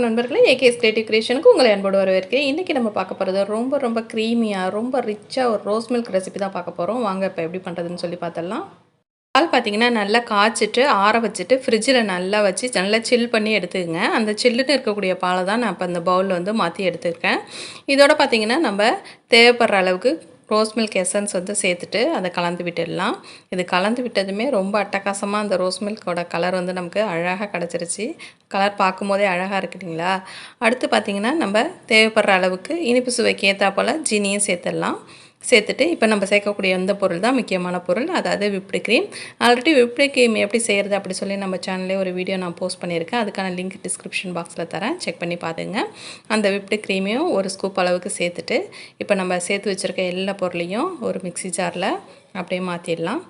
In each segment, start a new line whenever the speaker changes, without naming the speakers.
வணக்கம் நண்பர்களே, AKS creative கிரியேஷனுக்கு உங்களை அன்போடு வரவேற்கிறேன். இன்றைக்கி நம்ம பார்க்க போகிறது ரொம்ப க்ரீமியாக ரொம்ப ரிச்சாக ஒரு ரோஸ் மில்க் ரெசிபி தான் பார்க்க போகிறோம். வாங்க இப்போ எப்படி பண்ணுறதுன்னு சொல்லி பார்த்துடலாம். பால் பார்த்திங்கன்னா நல்லா காய்ச்சிட்டு ஆற வச்சுட்டு ஃப்ரிட்ஜில் நல்லா வச்சு நல்லா சில் பண்ணி எடுத்துக்கங்க. அந்த சில்லுன்னு இருக்கக்கூடிய பாலை தான் நான் இப்போ அந்த பவுலில் வந்து மாற்றி எடுத்துருக்கேன். இதோட பார்த்திங்கன்னா நம்ம தேவைப்படுற அளவுக்கு ரோஸ் மில்க் எசன்ஸ் வந்து சேர்த்துட்டு அதை கலந்து விட்டுடலாம். இது கலந்து விட்டதுமே ரொம்ப அட்டகாசமாக அந்த ரோஸ் மில்கோட கலர் வந்து நமக்கு அழகாக கிடச்சிருச்சு. கலர் பார்க்கும்போதே அழகாக இருக்கு இல்லைங்களா? அடுத்து பார்த்திங்கன்னா நம்ம தேவைப்படுற அளவுக்கு இனிப்பு சுவைக்கு ஏற்றா போல் ஜீனியும் சேர்த்துடலாம். சேர்த்துட்டு இப்போ நம்ம சேர்க்கக்கூடிய அந்த பொருள் தான் முக்கியமான பொருள், அதாவது whipped cream. Already whipped cream எப்படி செய்கிறது அப்படி சொல்லி நம்ம சேனல்லே ஒரு வீடியோ நான் போஸ்ட் பண்ணியிருக்கேன். அதுக்கான லிங்க் டிஸ்கிரிப்ஷன் பாக்ஸில் தரேன், செக் பண்ணி பார்த்துங்க. அந்த விப்டு க்ரீமையும் ஒரு ஸ்கூப் அளவுக்கு சேர்த்துட்டு இப்போ நம்ம சேர்த்து வச்சுருக்க எல்லா பொருளையும் ஒரு மிக்ஸி ஜாரில் அப்படியே மாற்றிடலாம்.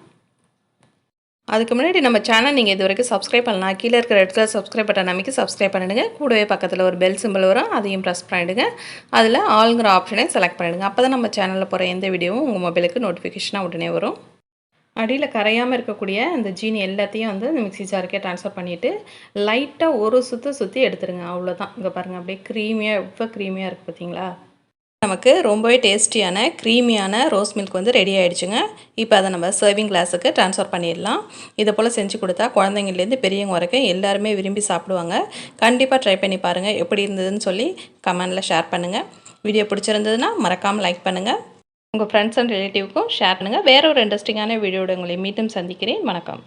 அதுக்கு முன்னாடி நம்ம சேனல் நீங்கள் இது வரைக்கும் சப்ஸ்கிரைப் பண்ணலாம், கீழே இருக்கிற இடத்துல சப்ஸ்கிரைப் பட்டன் அமைக்கி சப்ஸ்கிரைப் பண்ணிடுங்க. கூடவே பக்கத்தில் ஒரு பெல் சிம்பிள் வரும், அதையும் ப்ரெஸ் பண்ணிவிடுங்க. அதில் ஆளுங்கிற ஆப்ஷனை செலக்ட் பண்ணிவிடுங்க. அப்போ தான் நம்ம சேனலில் போகிற எந்த வீடியோவும் உங்கள் மொபைலுக்கு நோட்டிஃபிகேஷனாக உடனே வரும். அடியில் கரையாமல் இருக்கக்கூடிய அந்த ஜீனி எல்லாத்தையும் வந்து இந்த மிக்ஸி ஜாருக்கே ட்ரான்ஸ்ஃபர் பண்ணிவிட்டு லைட்டாக ஒரு சுற்றி எடுத்துருங்க. அவ்வளோதான். இங்கே பாருங்கள், அப்படியே க்ரீமியாக எவ்வளோ க்ரீமியாக இருக்குது பார்த்தீங்களா? நமக்கு ரொம்பவே டேஸ்டியான க்ரீமியான ரோஸ் மில்க் வந்து ரெடி ஆகிடுச்சுங்க. இப்போ அதை நம்ம சர்விங் கிளாஸுக்கு ட்ரான்ஸ்ஃபர் பண்ணிடலாம். இதை போல் செஞ்சு கொடுத்தா குழந்தைங்கள்லேருந்து பெரியவங்க வரைக்கும் எல்லாருமே விரும்பி சாப்பிடுவாங்க. கண்டிப்பாக ட்ரை பண்ணி பாருங்கள். எப்படி இருந்ததுன்னு சொல்லி கமெண்டில் ஷேர் பண்ணுங்கள். வீடியோ பிடிச்சிருந்ததுன்னா மறக்காமல் லைக் பண்ணுங்கள். உங்கள் ஃப்ரெண்ட்ஸ் அண்ட் ரிலேட்டிவ்க்கும் ஷேர் பண்ணுங்கள். வேறு ஒரு இன்ட்ரெஸ்டிங்கான வீடியோட உங்களை மீண்டும் சந்திக்கிறேன். வணக்கம்.